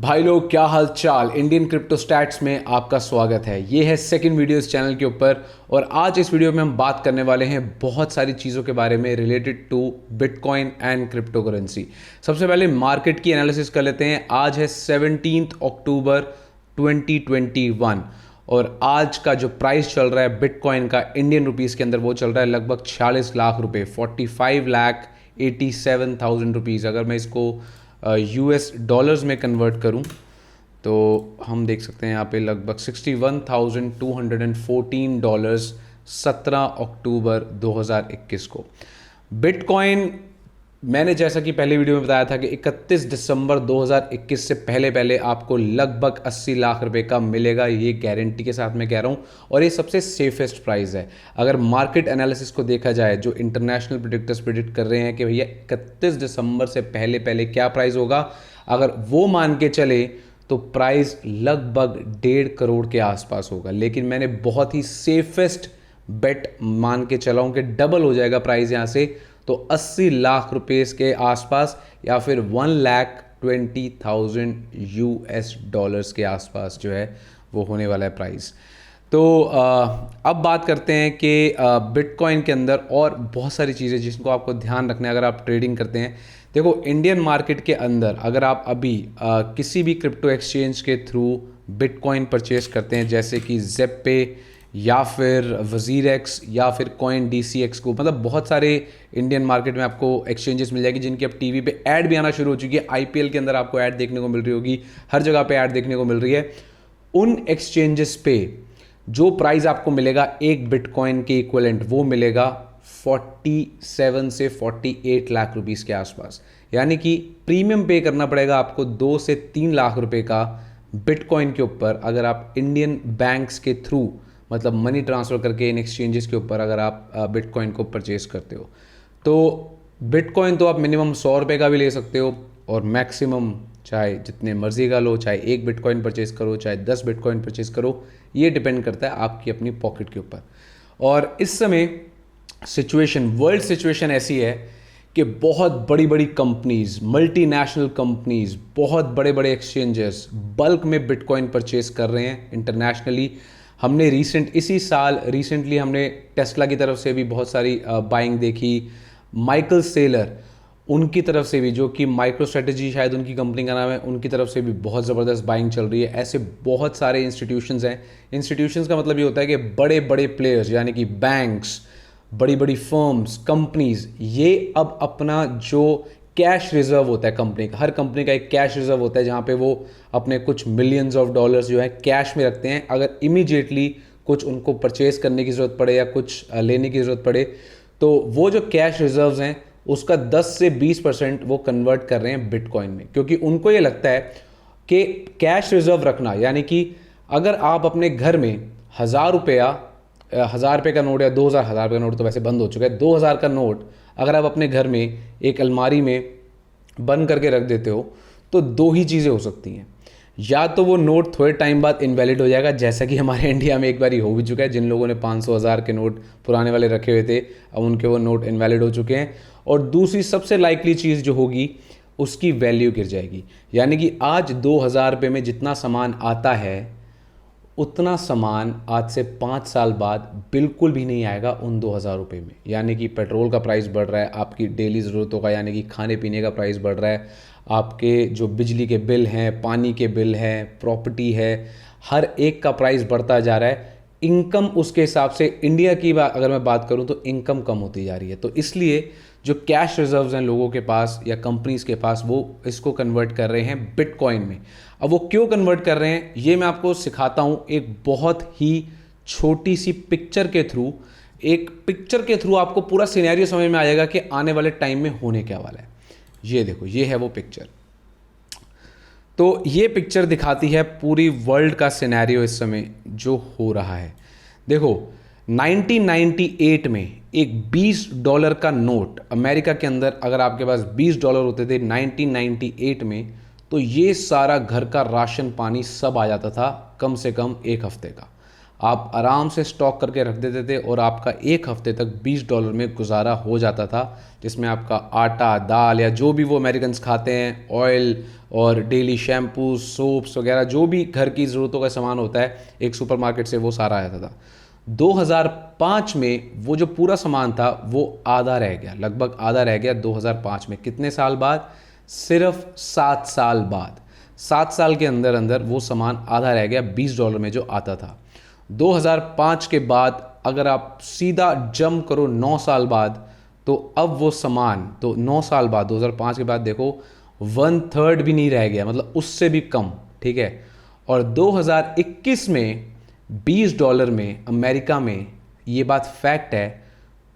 भाई लोग, क्या हाल चाल। इंडियन क्रिप्टो स्टैट्स में आपका स्वागत है। ये है सेकंड वीडियो इस चैनल के ऊपर और आज इस वीडियो में हम बात करने वाले हैं बहुत सारी चीज़ों के बारे में related to bitcoin and crypto currency. सबसे पहले मार्केट की एनालिसिस कर लेते हैं। आज है 17 अक्टूबर 2021 और आज का जो प्राइस चल रहा है बिटकॉइन का इंडियन रुपीज़ के अंदर वो चल रहा है लगभग 46 लाख रुपए, 45,87,000 रुपीज़। अगर मैं इसको यूएस डॉलर्स में कन्वर्ट करूं तो हम देख सकते हैं यहाँ पे लगभग $61,214 17 अक्टूबर 2021 को। बिटकॉइन मैंने जैसा कि पहले वीडियो में बताया था कि 31 दिसंबर 2021 से पहले आपको लगभग 80 लाख रुपए का मिलेगा। ये गारंटी के साथ मैं कह रहा हूँ और ये सबसे सेफेस्ट प्राइस है। अगर मार्केट एनालिसिस को देखा जाए, जो इंटरनेशनल प्रेडिक्टर्स प्रेडिक्ट कर रहे हैं कि भैया 31 दिसंबर से पहले क्या प्राइस होगा, अगर वो मान के चले तो प्राइस लगभग 1.5 करोड़ के आसपास होगा। लेकिन मैंने बहुत ही सेफेस्ट बेट मान के चला हूँ कि डबल हो जाएगा प्राइस यहाँ से, तो 80 लाख रुपए के आसपास या फिर 1,20,000 यूएस डॉलर्स के आसपास जो है वो होने वाला है प्राइस। तो अब बात करते हैं कि बिटकॉइन के अंदर और बहुत सारी चीज़ें जिनको आपको ध्यान रखना है अगर आप ट्रेडिंग करते हैं। देखो, इंडियन मार्केट के अंदर अगर आप अभी किसी भी क्रिप्टो एक्सचेंज के थ्रू बिटकॉइन परचेज करते हैं, जैसे कि ज़ेपे या फिर वज़ीरएक्स या फिर कॉइन DCX को, मतलब बहुत सारे इंडियन मार्केट में आपको एक्सचेंजेस मिल जाएगी जिनकी अब टीवी पे ऐड भी आना शुरू हो चुकी है। IPL के अंदर आपको ऐड देखने को मिल रही होगी, हर जगह पे ऐड देखने को मिल रही है। उन एक्सचेंजेस पे जो प्राइस आपको मिलेगा एक बिटकॉइन के इक्विवेलेंट, वो मिलेगा 47 से 48 लाख रुपीज़ के आसपास। यानी कि प्रीमियम पे करना पड़ेगा आपको 2 से 3 लाख रुपए का बिटकॉइन के ऊपर अगर आप इंडियन बैंक्स के थ्रू, मतलब मनी ट्रांसफ़र करके इन एक्सचेंजेस के ऊपर अगर आप बिटकॉइन को परचेज़ करते हो। तो बिटकॉइन तो आप मिनिमम 100 रुपये का भी ले सकते हो और मैक्सिमम चाहे जितने मर्जी का लो, चाहे एक बिटकॉइन परचेज़ करो, चाहे 10 बिटकॉइन परचेज़ करो, ये डिपेंड करता है आपकी अपनी पॉकेट के ऊपर। और इस समय वर्ल्ड सिचुएशन ऐसी है कि बहुत बड़ी बड़ी कंपनीज, मल्टीनेशनल कंपनीज, बहुत बड़े बड़े एक्सचेंजेस बल्क में बिटकॉइन परचेज कर रहे हैं इंटरनेशनली। हमने इसी साल रिसेंटली हमने टेस्ला की तरफ से भी बहुत सारी बाइंग देखी। माइकल सेलर, उनकी तरफ से भी, जो कि माइक्रो स्ट्रेटजी शायद उनकी कंपनी का नाम है, उनकी तरफ से भी बहुत ज़बरदस्त बाइंग चल रही है। ऐसे बहुत सारे इंस्टीट्यूशंस हैं। इंस्टीट्यूशंस का मतलब ये होता है कि बड़े बड़े प्लेयर्स, यानी कि बैंक्स, बड़ी बड़ी फर्म्स, कंपनीज, ये अब अपना जो कैश रिजर्व होता है कंपनी का, हर कंपनी का एक कैश रिजर्व होता है जहाँ पे वो अपने कुछ मिलियंस ऑफ डॉलर्स जो है कैश में रखते हैं। अगर इमीडिएटली कुछ उनको परचेज करने की ज़रूरत पड़े या कुछ लेने की ज़रूरत पड़े तो वो जो कैश रिजर्व्स हैं उसका 10 से 20% वो कन्वर्ट कर रहे हैं बिटकॉइन में, क्योंकि उनको ये लगता है कि कैश रिजर्व रखना, यानी कि अगर आप अपने घर में 1,000 रुपये का नोट या 2,000 का नोट तो वैसे बंद हो चुका है, 2,000 का नोट अगर आप अपने घर में एक अलमारी में बंद करके रख देते हो तो दो ही चीज़ें हो सकती हैं। या तो वो नोट थोड़े टाइम बाद इनवैलिड हो जाएगा, जैसा कि हमारे इंडिया में एक बार हो भी चुका है। जिन लोगों ने 500, 1,000 के नोट पुराने वाले रखे हुए थे, अब उनके वो नोट इनवैलिड हो चुके हैं। और दूसरी सबसे लाइकली चीज़ जो होगी, उसकी वैल्यू गिर जाएगी। यानी कि आज 2,000 रुपये में जितना सामान आता है उतना सामान आज से 5 साल बाद बिल्कुल भी नहीं आएगा उन 2,000 रुपये में। यानी कि पेट्रोल का प्राइस बढ़ रहा है, आपकी डेली ज़रूरतों का यानी कि खाने पीने का प्राइस बढ़ रहा है, आपके जो बिजली के बिल हैं, पानी के बिल हैं, प्रॉपर्टी है, हर एक का प्राइस बढ़ता जा रहा है। इनकम उसके हिसाब से, इंडिया की अगर मैं बात करूं तो इनकम कम होती जा रही है। तो इसलिए जो कैश रिजर्व्स हैं लोगों के पास या कंपनीज के पास, वो इसको कन्वर्ट कर रहे हैं बिटकॉइन में। अब वो क्यों कन्वर्ट कर रहे हैं ये मैं आपको सिखाता हूं एक बहुत ही छोटी सी पिक्चर के थ्रू। एक पिक्चर के थ्रू आपको पूरा सिनेरियो समझ में आ जाएगा कि आने वाले टाइम में होने क्या वाला है। ये देखो, ये है वो पिक्चर। तो ये पिक्चर दिखाती है पूरी वर्ल्ड का सिनेरियो इस समय जो हो रहा है। देखो, 1998 में एक $20 का नोट अमेरिका के अंदर, अगर आपके पास $20 होते थे 1998 में, तो ये सारा घर का राशन पानी सब आ जाता था कम से कम एक हफ्ते का। आप आराम से स्टॉक करके रख देते थे और आपका एक हफ्ते तक $20 में गुजारा हो जाता था, जिसमें आपका आटा, दाल या जो भी वो अमेरिकन खाते हैं, ऑयल और डेली शैम्पू, सोप्स वगैरह जो भी घर की ज़रूरतों का सामान होता है, एक सुपरमार्केट से वो सारा आ जाता था। 2005 में वो जो पूरा सामान था वो आधा रह गया, लगभग आधा रह गया 2005 में। कितने साल बाद? सिर्फ 7 साल बाद। 7 साल के अंदर अंदर वो सामान आधा रह गया $20 में जो आता था। 2005 के बाद अगर आप सीधा जंप करो 9 साल बाद, तो अब वो सामान, तो 9 साल बाद 2005 के बाद देखो 1/3 भी नहीं रह गया, मतलब उससे भी कम, ठीक है। और 2021 में $20 में अमेरिका में, ये बात फैक्ट है,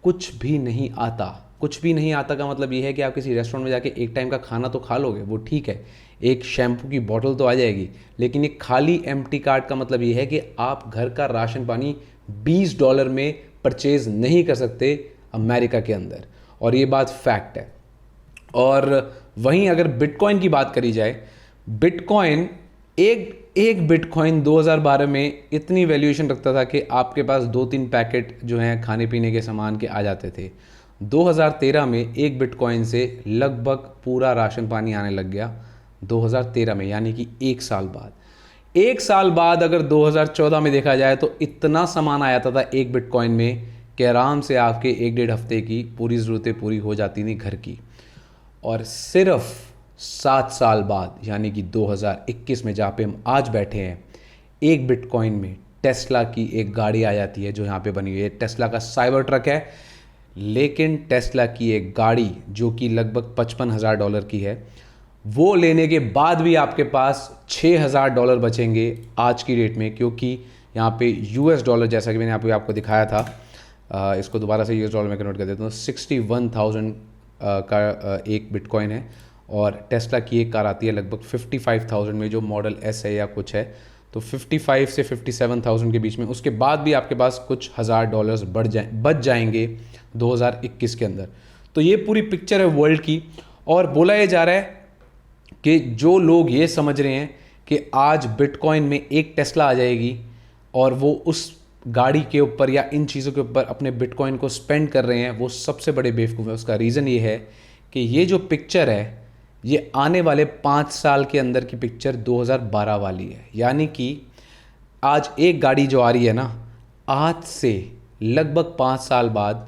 कुछ भी नहीं आता। कुछ भी नहीं आता का मतलब ये है कि आप किसी रेस्टोरेंट में जाके एक टाइम का खाना तो खा लोगे, वो ठीक है, एक शैम्पू की बोतल तो आ जाएगी, लेकिन ये खाली एम्प्टी कार्ट का मतलब ये है कि आप घर का राशन पानी $20 में परचेज नहीं कर सकते अमेरिका के अंदर, और ये बात फैक्ट है। और वहीं अगर बिटकॉइन की बात करी जाए, बिटकॉइन एक बिटकॉइन 2012 में इतनी वैल्यूएशन रखता था कि आपके पास 2-3 पैकेट जो हैं खाने पीने के सामान के आ जाते थे। 2013 में एक बिटकॉइन से लगभग पूरा राशन पानी आने लग गया 2013 में, यानी कि एक साल बाद। एक साल बाद अगर 2014 में देखा जाए तो इतना सामान आ जाता था एक बिटकॉइन में कि आराम से आपके 1-1.5 हफ्ते की पूरी ज़रूरतें पूरी हो जाती थी घर की। और सिर्फ 7 साल बाद, यानी कि 2021 में जहाँ पे हम आज बैठे हैं, एक बिटकॉइन में टेस्ला की एक गाड़ी आ जाती है जो यहाँ पे बनी हुई है। टेस्ला का साइबर ट्रक है, लेकिन टेस्ला की एक गाड़ी जो कि लगभग $55,000 की है, वो लेने के बाद भी आपके पास $6,000 बचेंगे आज की डेट में, क्योंकि यहाँ पे US डॉलर, जैसा कि मैंने यहाँ पे आपको दिखाया था, इसको दोबारा से US डॉलर में कन्वर्ट कर देता हूँ, 61,000 का एक बिटकॉइन है। और टेस्ला की एक कार आती है लगभग 55,000 में, जो मॉडल S है या कुछ है, तो 55 से 57,000 के बीच में। उसके बाद भी आपके पास कुछ $1,000 बच जाएंगे 2021 के अंदर। तो ये पूरी पिक्चर है वर्ल्ड की। और बोला ये जा रहा है कि जो लोग ये समझ रहे हैं कि आज बिटकॉइन में एक टेस्ला आ जाएगी और वो उस गाड़ी के ऊपर या इन चीज़ों के ऊपर अपने बिटकॉइन को स्पेंड कर रहे हैं, वो सबसे बड़े बेवकूफ़ है। उसका रीज़न ये है कि ये जो पिक्चर है ये आने वाले 5 साल के अंदर की पिक्चर 2012 वाली है। यानी कि आज एक गाड़ी जो आ रही है ना, आज से लगभग 5 साल बाद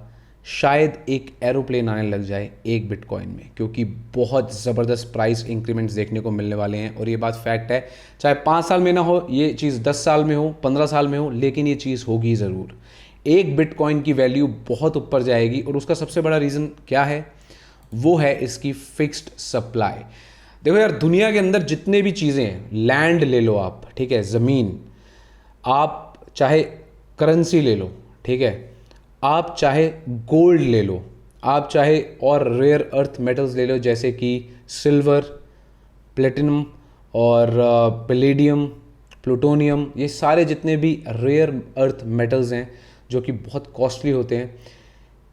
शायद एक एरोप्लेन आने लग जाए एक बिटकॉइन में, क्योंकि बहुत ज़बरदस्त प्राइस इंक्रीमेंट्स देखने को मिलने वाले हैं। और ये बात फैक्ट है, चाहे 5 साल में ना हो ये चीज़, 10 साल में हो, 15 साल में हो, लेकिन ये चीज़ होगी ज़रूर। एक बिटकॉइन की वैल्यू बहुत ऊपर जाएगी। और उसका सबसे बड़ा रीज़न क्या है? वो है इसकी फिक्स्ड सप्लाई। देखो यार, दुनिया के अंदर जितने भी चीज़ें हैं, लैंड ले लो आप, ठीक है, ज़मीन, आप चाहे करेंसी ले लो, ठीक है, आप चाहे गोल्ड ले लो, आप चाहे और रेयर अर्थ मेटल्स ले लो, जैसे कि सिल्वर, प्लेटिनम और पैलेडियम, प्लूटोनियम, ये सारे जितने भी रेयर अर्थ मेटल्स हैं जो कि बहुत कॉस्टली होते हैं,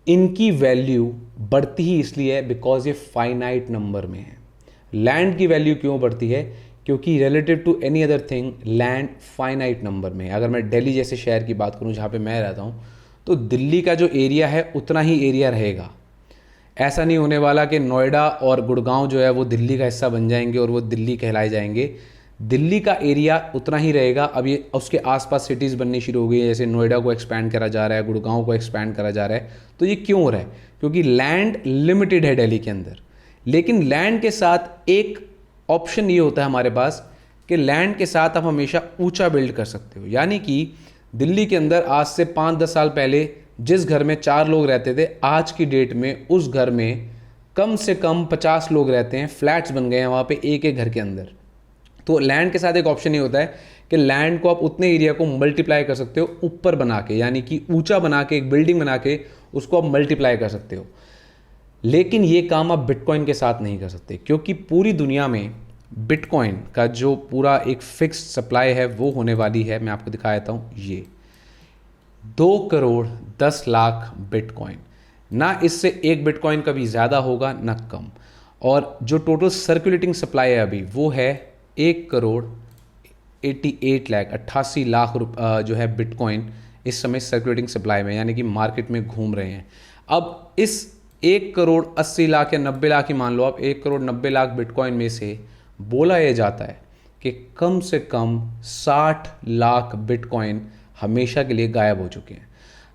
इनकी वैल्यू बढ़ती ही इसलिए है बिकॉज ये फाइनाइट नंबर में है। लैंड की वैल्यू क्यों बढ़ती है? क्योंकि relative to any other thing land finite number में है। अगर मैं दिल्ली जैसे शहर की बात करूं जहाँ पे मैं रहता हूँ, तो दिल्ली का जो एरिया है उतना ही एरिया रहेगा। ऐसा नहीं होने वाला कि नोएडा और गुड़गांव जो है वो दिल्ली का हिस्सा बन जाएंगे और वो दिल्ली कहलाए जाएंगे। दिल्ली का एरिया उतना ही रहेगा। अब ये उसके आसपास सिटीज़ बननी शुरू हो गई है, जैसे नोएडा को एक्सपैंड करा जा रहा है, गुड़गांव को एक्सपैंड करा जा रहा है। तो ये क्यों हो रहा है? क्योंकि लैंड लिमिटेड है दिल्ली के अंदर। लेकिन लैंड के साथ एक ऑप्शन ये होता है हमारे पास कि लैंड के साथ आप हमेशा ऊंचा बिल्ड कर सकते हो। यानी कि दिल्ली के अंदर आज से 5-10 साल पहले जिस घर में 4 लोग रहते थे, आज की डेट में उस घर में कम से कम 50 लोग रहते हैं। फ्लैट्स बन गए हैं वहाँ पे एक एक घर के अंदर। तो लैंड के साथ एक ऑप्शन ये होता है कि लैंड को आप उतने एरिया को मल्टीप्लाई कर सकते हो ऊपर बना के, यानी कि ऊंचा बना के, एक बिल्डिंग बना के उसको आप मल्टीप्लाई कर सकते हो। लेकिन ये काम आप बिटकॉइन के साथ नहीं कर सकते, क्योंकि पूरी दुनिया में बिटकॉइन का जो पूरा एक फिक्स्ड सप्लाई है वो होने वाली है। मैं आपको दिखा देता हूँ, ये 2,10,00,000 बिटकॉइन। ना इससे एक बिटकॉइन कभी ज़्यादा होगा ना कम। और जो टोटल सर्कुलेटिंग सप्लाई है अभी वो है 1,61,00,000 88 लाख 88 लाख जो है बिटकॉइन इस समय सर्कुलेटिंग सप्लाई में यानी कि मार्केट में घूम रहे हैं। अब इस 1 करोड़ 80 लाख या 90 लाख ही मान लो आप, 1 करोड़ 90 लाख बिटकॉइन में से बोला यह जाता है कि कम से कम 60 लाख बिटकॉइन हमेशा के लिए गायब हो चुके हैं।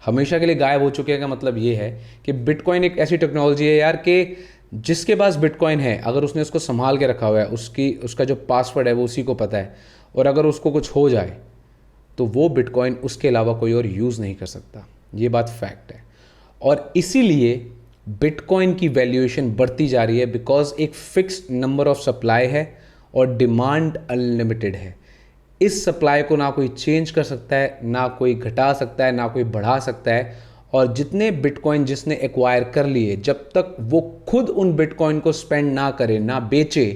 हमेशा के लिए गायब हो चुके हैं का मतलब ये है कि बिटकॉइन एक ऐसी टेक्नोलॉजी है यार कि जिसके पास बिटकॉइन है, अगर उसने उसको संभाल के रखा हुआ है, उसका जो पासवर्ड है वो उसी को पता है, और अगर उसको कुछ हो जाए तो वो बिटकॉइन उसके अलावा कोई और यूज़ नहीं कर सकता। ये बात फैक्ट है। और इसीलिए बिटकॉइन की वैल्यूएशन बढ़ती जा रही है, बिकॉज एक फिक्स्ड नंबर ऑफ सप्लाई है और डिमांड अनलिमिटेड है। इस सप्लाई को ना कोई चेंज कर सकता है, ना कोई घटा सकता है, ना कोई बढ़ा सकता है। और जितने बिटकॉइन जिसने एक्वायर कर लिए, जब तक वो खुद उन बिटकॉइन को स्पेंड ना करे, ना बेचे,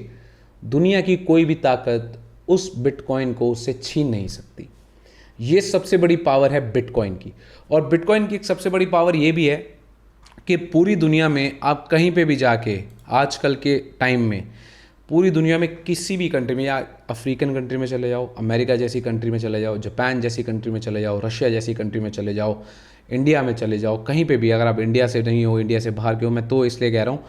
दुनिया की कोई भी ताकत उस बिटकॉइन को उससे छीन नहीं सकती। ये सबसे बड़ी पावर है बिटकॉइन की। और बिटकॉइन की एक सबसे बड़ी पावर ये भी है कि पूरी दुनिया में आप कहीं पे भी जाके आजकल के टाइम में पूरी दुनिया में किसी भी कंट्री में, या अफ्रीकन कंट्री में चले जाओ, अमेरिका जैसी कंट्री में चले जाओ, जापान जैसी कंट्री में चले जाओ, रशिया जैसी कंट्री में चले जाओ, इंडिया में चले जाओ, कहीं पे भी, अगर आप इंडिया से नहीं हो, इंडिया से बाहर के हो, मैं तो इसलिए कह रहा हूँ,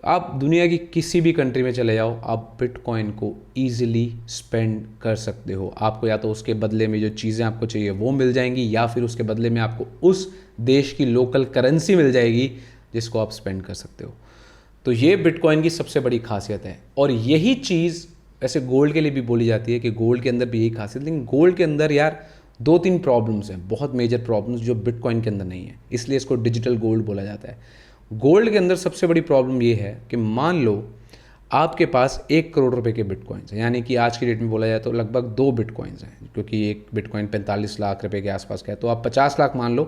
आप दुनिया की किसी भी कंट्री में चले जाओ, आप बिटकॉइन को ईजिली स्पेंड कर सकते हो। आपको या तो उसके बदले में जो चीज़ें आपको चाहिए वो मिल जाएंगी, या फिर उसके बदले में आपको उस देश की लोकल करेंसी मिल जाएगी जिसको आप स्पेंड कर सकते हो। तो ये बिटकॉइन की सबसे बड़ी खासियत है। और यही चीज़ वैसे गोल्ड के लिए भी बोली जाती है कि गोल्ड के अंदर भी यही खासियत, लेकिन गोल्ड के अंदर यार 2-3 प्रॉब्लम्स हैं, बहुत मेजर प्रॉब्लम्स, जो बिटकॉइन के अंदर नहीं है, इसलिए इसको डिजिटल गोल्ड बोला जाता है। गोल्ड के अंदर सबसे बड़ी प्रॉब्लम ये है कि मान लो आपके पास 1 करोड़ रुपए के बिटकॉइंस हैं, यानी कि आज की डेट में बोला जाए तो लगभग 2 बिटकॉइंस हैं, क्योंकि एक बिटकॉइन 45 लाख रुपए के आसपास का है, तो आप 50 लाख मान लो,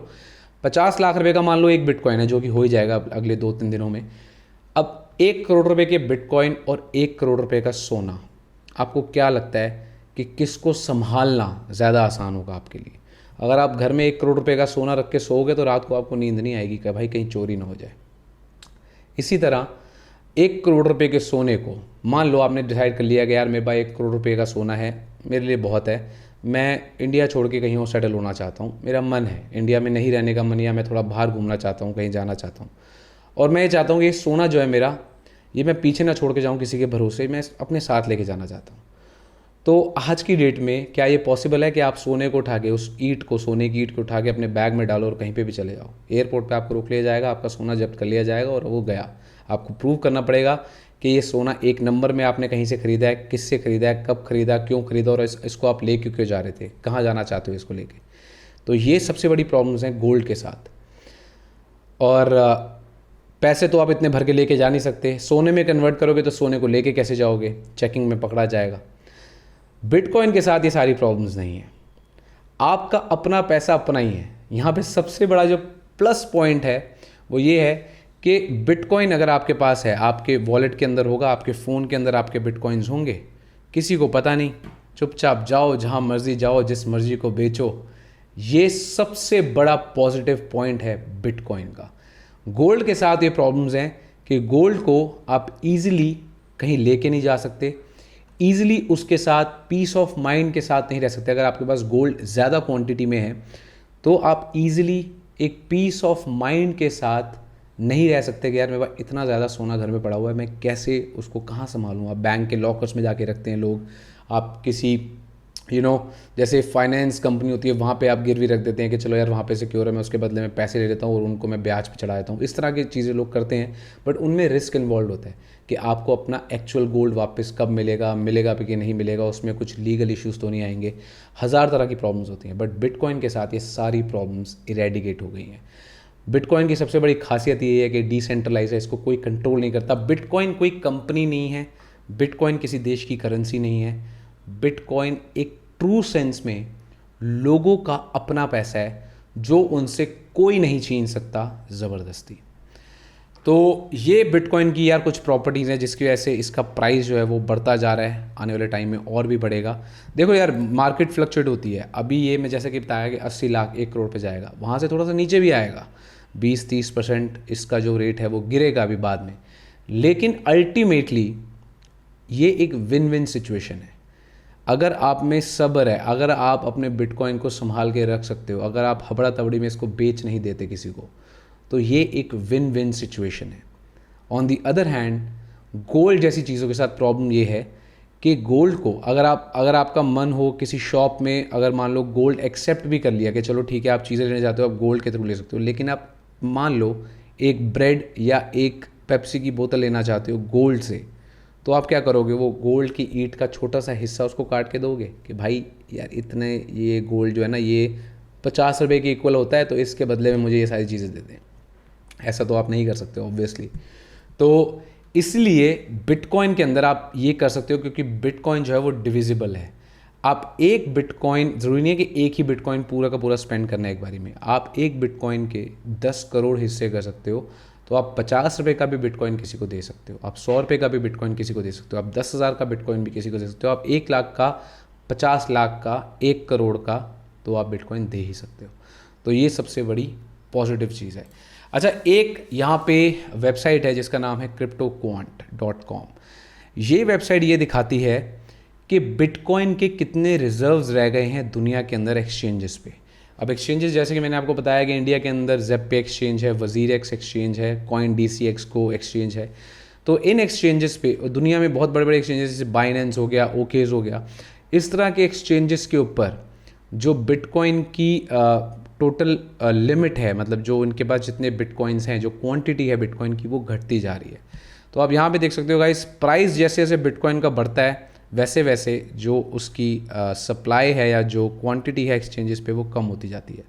50 लाख रुपए का मान लो एक बिटकॉइन है, जो कि हो ही जाएगा अगले 2-3 दिनों में। अब 1 करोड़ रुपए के बिटकॉइन और 1 करोड़ रुपए का सोना, आपको क्या लगता है कि किसको संभालना ज़्यादा आसान होगा आपके लिए? अगर आप घर में 1 करोड़ रुपए का सोना रख के सोओगे तो रात को आपको नींद नहीं आएगी कि भाई कहीं चोरी ना हो जाए। इसी तरह 1 करोड़ रुपए के सोने को, मान लो आपने डिसाइड कर लिया कि यार मेरे पास 1 करोड़ रुपए का सोना है, मेरे लिए बहुत है, मैं इंडिया छोड़ के कहीं और सेटल होना चाहता हूँ, मेरा मन है इंडिया में नहीं रहने का मन, या मैं थोड़ा बाहर घूमना चाहता हूँ, कहीं जाना चाहता हूँ, और मैं ये चाहता हूँ कि ये सोना जो है मेरा, ये मैं पीछे ना छोड़ के जाऊँ किसी के भरोसे, मैं अपने साथ लेके जाना चाहता हूँ। तो आज की डेट में क्या ये पॉसिबल है कि आप सोने को उठा के, उस ईंट को, सोने की ईंट को उठा के अपने बैग में डालो और कहीं पे भी चले जाओ? एयरपोर्ट पे आपको रोक लिया जाएगा, आपका सोना जब्त कर लिया जाएगा और वो गया। आपको प्रूव करना पड़ेगा कि ये सोना एक नंबर में आपने कहीं से खरीदा है, किससे खरीदा है, कब खरीदा, क्यों खरीदा, और इसको आप ले क्यों जा रहे थे, कहाँ जाना चाहते हो इसको लेके। तो ये सबसे बड़ी प्रॉब्लम्स हैं गोल्ड के साथ। और पैसे तो आप इतने भर के लेके जा नहीं सकते, सोने में कन्वर्ट करोगे तो सोने को लेके कैसे जाओगे, चेकिंग में पकड़ा जाएगा। बिटकॉइन के साथ ये सारी प्रॉब्लम्स नहीं है, आपका अपना पैसा अपना ही है। यहाँ पे सबसे बड़ा जो प्लस पॉइंट है वो ये है कि बिटकॉइन अगर आपके पास है, आपके वॉलेट के अंदर होगा, आपके फ़ोन के अंदर आपके बिटकॉइंस होंगे, किसी को पता नहीं, चुपचाप जाओ, जहाँ मर्जी जाओ, जिस मर्जी को बेचो। ये सबसे बड़ा पॉजिटिव पॉइंट है बिटकॉइन का। गोल्ड के साथ ये प्रॉब्लम्स हैं कि गोल्ड को आप इजीली कहीं लेके नहीं जा सकते, ईजिली उसके साथ पीस ऑफ माइंड के साथ नहीं रह सकते। अगर आपके पास गोल्ड ज़्यादा क्वांटिटी में है तो आप ईजिली एक पीस ऑफ माइंड के साथ नहीं रह सकते कि यार मेरे पास इतना ज़्यादा सोना घर में पड़ा हुआ है, मैं कैसे उसको कहाँ संभालूँ। आप बैंक के लॉकर्स में जाके रखते हैं लोग, आप किसी जैसे फाइनेंस कंपनी होती है वहाँ पे आप गिरवी रख देते हैं कि चलो यार वहाँ पे सिक्योर है, मैं उसके बदले में पैसे ले लेता हूँ और उनको मैं ब्याज पे चढ़ा देता हूँ। इस तरह की चीज़ें लोग करते हैं, बट उनमें रिस्क इन्वॉल्व होता है कि आपको अपना एक्चुअल गोल्ड वापस कब मिलेगा भी कि नहीं मिलेगा, उसमें कुछ लीगल इश्यूज़ तो नहीं आएंगे, हज़ार तरह की प्रॉब्लम्स होती हैं। बट बिटकॉइन के साथ ये सारी प्रॉब्लम्स इरेडिकेट हो गई हैं। बिटकॉइन की सबसे बड़ी खासियत ये है कि डिसेंट्रलाइज है, इसको कोई कंट्रोल नहीं करता। बिटकॉइन कोई कंपनी नहीं है, बिटकॉइन किसी देश की करेंसी नहीं है, बिटकॉइन एक ट्रू सेंस में लोगों का अपना पैसा है जो उनसे कोई नहीं छीन सकता ज़बरदस्ती। तो ये बिटकॉइन की यार कुछ प्रॉपर्टीज़ हैं जिसकी वजह से इसका प्राइस जो है वो बढ़ता जा रहा है, आने वाले टाइम में और भी बढ़ेगा। देखो यार मार्केट फ्लक्चुएट होती है, अभी ये मैं जैसे कि बताया कि 80 लाख 1 करोड़ पे जाएगा, वहाँ से थोड़ा सा नीचे भी आएगा, 20-30% इसका जो रेट है वो गिरेगा अभी बाद में, लेकिन अल्टीमेटली ये एक विन विन सिचुएशन है। अगर आप में सब्र है, अगर आप अपने बिटकॉइन को संभाल के रख सकते हो, अगर आप हबड़ा तबड़ी में इसको बेच नहीं देते किसी को, तो ये एक विन विन सिचुएशन है। On the other hand gold जैसी चीज़ों के साथ प्रॉब्लम ये है कि गोल्ड को अगर आपका मन हो किसी शॉप में, अगर मान लो गोल्ड एक्सेप्ट भी कर लिया कि चलो ठीक है आप चीज़ें लेने जाते हो आप गोल्ड के थ्रू ले सकते हो, लेकिन आप मान लो एक ब्रेड या एक पेप्सी की बोतल लेना चाहते हो गोल्ड से, तो आप क्या करोगे? वो गोल्ड की ईंट का छोटा सा हिस्सा उसको काट के दोगे कि भाई यार इतने ये गोल्ड जो है ना ये 50 रुपये के इक्वल होता है, तो इसके बदले में मुझे ये सारी चीज़ें दे दें। ऐसा तो आप नहीं कर सकते ऑब्वियसली। तो इसलिए बिटकॉइन के अंदर आप ये कर सकते हो, क्योंकि बिटकॉइन जो है वो डिविजिबल है। आप एक बिटकॉइन, ज़रूरी नहीं है कि एक ही बिटकॉइन पूरा का पूरा स्पेंड करना है एक बारी में। आप एक बिटकॉइन के 10 करोड़ हिस्से कर सकते हो, तो आप 50 रुपये का भी बिटकॉइन किसी को दे सकते हो, आप 100 रुपये का भी बिटकॉइन किसी को दे सकते हो, आप 10,000 का बिटकॉइन भी किसी को दे सकते हो, आप 1 लाख का, 50 लाख का, 1 करोड़ का, तो आप बिटकॉइन दे ही सकते हो। तो ये सबसे बड़ी पॉजिटिव चीज़ है। अच्छा, एक यहाँ पे वेबसाइट है जिसका नाम है cryptoquant.com। ये वेबसाइट ये दिखाती है कि बिटकॉइन के कितने रिजर्व्स रह गए हैं दुनिया के अंदर एक्सचेंजेस पे। अब एक्सचेंजेस जैसे कि मैंने आपको बताया कि इंडिया के अंदर ज़ेप एक्सचेंज है, वज़ीरक्स एक्सचेंज है, CoinDCX को एक्सचेंज है। तो इन एक्सचेंजेस पे दुनिया में बहुत बड़े बड़े एक्सचेंजेस जैसे बाइनेंस हो गया, ओकेज हो गया, इस तरह के एक्सचेंजेस के ऊपर जो बिटकॉइन की टोटल लिमिट है, मतलब जो इनके पास जितने बिटकॉइंस हैं, जो क्वांटिटी है बिटकॉइन की, वो घटती जा रही है। तो आप यहाँ पे देख सकते हो गाइस, प्राइस जैसे जैसे बिटकॉइन का बढ़ता है वैसे वैसे जो उसकी सप्लाई है या जो क्वांटिटी है एक्सचेंजेस पे वो कम होती जाती है।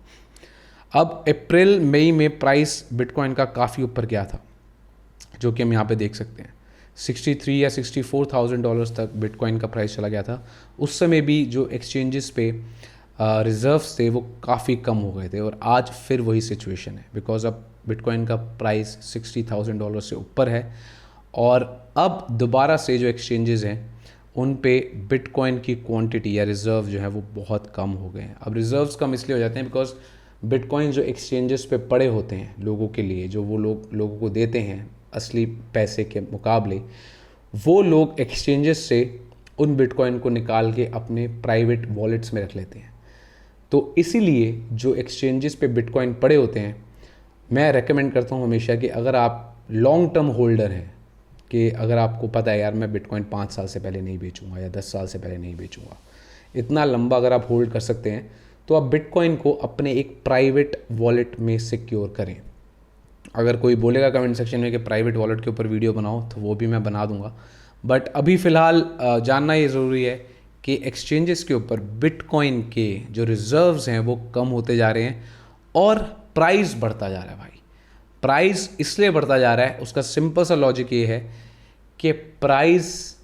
अब अप्रैल मई में प्राइस बिटकॉइन का काफ़ी ऊपर गया था, जो कि हम यहाँ पे देख सकते हैं 63 या $64,000 तक बिटकॉइन का प्राइस चला गया था। उस समय भी जो एक्सचेंजेस पे रिजर्व्स थे वो काफ़ी कम हो गए थे, और आज फिर वही सिचुएशन है, बिकॉज अब बिटकॉइन का प्राइस $60,000 से ऊपर है। और अब दोबारा से जो एक्सचेंजेस हैं उन पे बिटकॉइन की क्वांटिटी या रिज़र्व जो है वो बहुत कम हो गए हैं। अब रिज़र्व्स कम इसलिए हो जाते हैं बिकॉज बिटकॉइन जो एक्सचेंजेस पे पड़े होते हैं लोगों के लिए, जो वो लोगों को देते हैं असली पैसे के मुकाबले, वो लोग एक्सचेंजेस से उन बिटकॉइन को निकाल के अपने प्राइवेट वॉलेट्स में रख लेते हैं। तो इसीलिए जो एक्सचेंजेस पे बिटकॉइन पड़े होते हैं, मैं रेकमेंड करता हूँ हमेशा कि अगर आप लॉन्ग टर्म होल्डर हैं, कि अगर आपको पता है यार मैं बिटकॉइन 5 साल से पहले नहीं बेचूंगा या 10 साल से पहले नहीं बेचूंगा, इतना लंबा अगर आप होल्ड कर सकते हैं, तो आप बिटकॉइन को अपने एक प्राइवेट वॉलेट में सिक्योर करें। अगर कोई बोलेगा कमेंट सेक्शन में कि प्राइवेट वॉलेट के ऊपर वीडियो बनाओ, तो वो भी मैं बना दूंगा। बट अभी फ़िलहाल जानना ये ज़रूरी है कि एक्सचेंजेस के ऊपर बिटकॉइन के जो रिज़र्व्स हैं वो कम होते जा रहे हैं और प्राइस बढ़ता जा रहा है। भाई प्राइस इसलिए बढ़ता जा रहा है, उसका सिंपल सा लॉजिक ये है कि प्राइस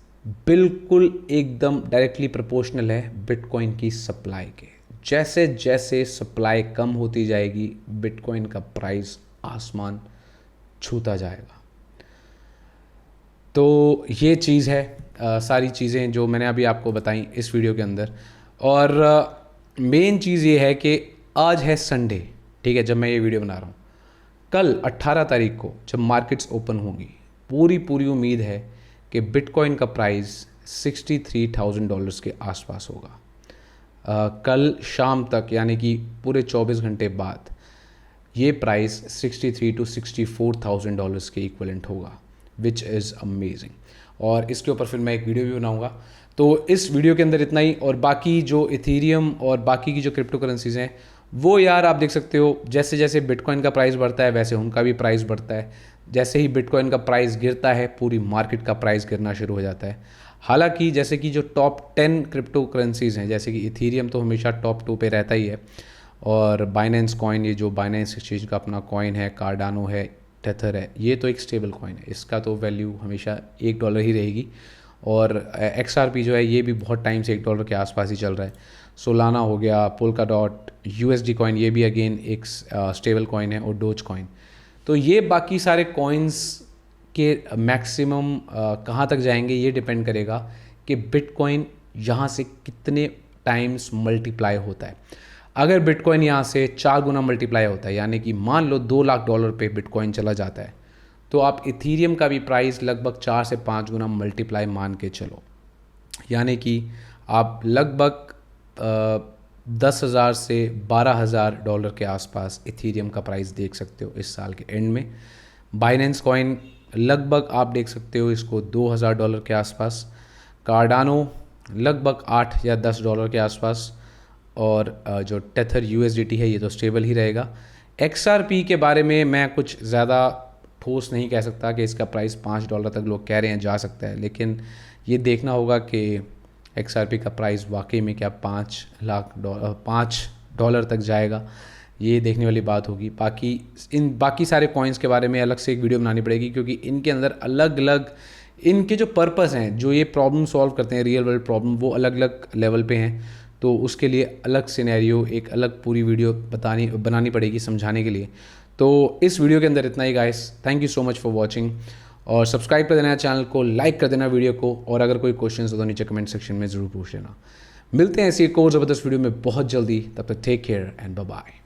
बिल्कुल एकदम डायरेक्टली प्रोपोर्शनल है बिटकॉइन की सप्लाई के। जैसे जैसे सप्लाई कम होती जाएगी बिटकॉइन का प्राइस आसमान छूता जाएगा। तो ये चीज़ है, सारी चीज़ें जो मैंने अभी आपको बताई इस वीडियो के अंदर। और मेन चीज़ ये है कि आज है संडे, ठीक है, जब मैं ये वीडियो बना रहा हूँ। कल 18 तारीख को जब मार्केट्स ओपन होंगी, पूरी उम्मीद है कि बिटकॉइन का प्राइस $63,000 के आसपास होगा। कल शाम तक, यानी कि पूरे 24 घंटे बाद, ये प्राइस $63,000 to $64,000 के इक्वलेंट होगा, विच इज़ अमेजिंग। और इसके ऊपर फिर मैं एक वीडियो भी बनाऊंगा। तो इस वीडियो के अंदर इतना ही। और बाकी जो इथेरियम और बाकी की जो क्रिप्टो करेंसीज़ हैं, वो यार आप देख सकते हो, जैसे जैसे बिटकॉइन का प्राइस बढ़ता है वैसे उनका भी प्राइस बढ़ता है। जैसे ही बिटकॉइन का प्राइस गिरता है, पूरी मार्केट का प्राइस गिरना शुरू हो जाता है। हालांकि जैसे कि जो टॉप 10 क्रिप्टो करेंसीज़ हैं, जैसे कि इथेरियम तो हमेशा टॉप 2 पे रहता ही है, और बाइनेंस कॉइन, ये जो बाइनेंस एक्सचेंज का अपना कॉइन है, कार्डानो है, टेथर है, ये तो एक स्टेबल कॉइन है, इसका तो वैल्यू हमेशा $1 ही रहेगी। और XRP जो है ये भी बहुत टाइम से $1 के आसपास ही चल रहा है। सोलाना हो गया, पोल्काडॉट, USD कॉइन, ये भी अगेन एक स्टेबल कॉइन है, और डोज कॉइन। तो ये बाकी सारे कॉइन्स के मैक्सिमम कहाँ तक जाएंगे ये डिपेंड करेगा कि बिटकॉइन यहाँ से कितने टाइम्स मल्टीप्लाई होता है। अगर बिटकॉइन यहाँ से 4 गुना मल्टीप्लाई होता है, यानी कि मान लो $2 लाख पे बिटकॉइन चला जाता है, तो आप इथेरियम का भी प्राइस लगभग 4 से 5 गुना मल्टीप्लाई मान के चलो। यानी कि आप लगभग 10,000 से $12,000 के आसपास इथेरियम का प्राइस देख सकते हो इस साल के एंड में। बाइनेंस कॉइन लगभग आप देख सकते हो इसको $2,000 के आसपास। कार्डानो लगभग $8 या $10 के आसपास। और जो टेथर USDT है ये तो स्टेबल ही रहेगा। XRP के बारे में मैं कुछ ज़्यादा ठोस नहीं कह सकता कि इसका प्राइस $5 तक लोग कह रहे हैं जा सकता है, लेकिन ये देखना होगा कि XRP का प्राइस वाकई में क्या $5 तक जाएगा, ये देखने वाली बात होगी। बाकी सारे कॉइन्स के बारे में अलग से एक वीडियो बनानी पड़ेगी, क्योंकि इनके अंदर अलग अलग इनके जो पर्पस हैं, जो ये प्रॉब्लम सॉल्व करते हैं, रियल वर्ल्ड प्रॉब्लम, वो अलग अलग लेवल पे हैं। तो उसके लिए अलग सिनेरियो, एक अलग पूरी वीडियो बनानी पड़ेगी समझाने के लिए। तो इस वीडियो के अंदर इतना ही guys. Thank you so much for watching, और सब्सक्राइब कर देना चैनल को, लाइक कर देना वीडियो को, और अगर कोई क्वेश्चन हो तो नीचे कमेंट सेक्शन में ज़रूर पूछ लेना। मिलते हैं ऐसी एक और ज़बरदस्त वीडियो में बहुत जल्दी। तब तक take care and bye bye.